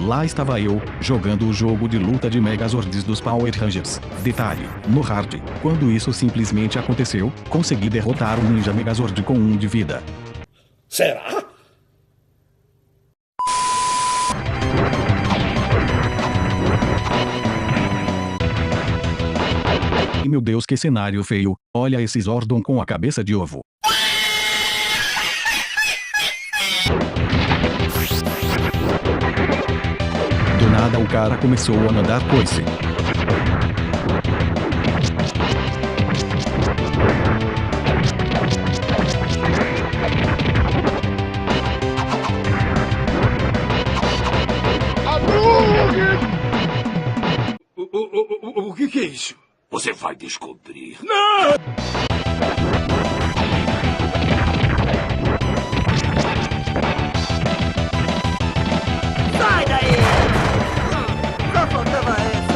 Lá estava eu, jogando o jogo de luta de Megazords dos Power Rangers. Detalhe, no hard, quando isso simplesmente aconteceu, consegui derrotar o Ninja Megazord com 1 de vida. Será? E meu Deus, que cenário feio, olha esse Zordon com a cabeça de ovo. Do nada o cara começou a mandar coice. O que é isso? Você vai descobrir. Não!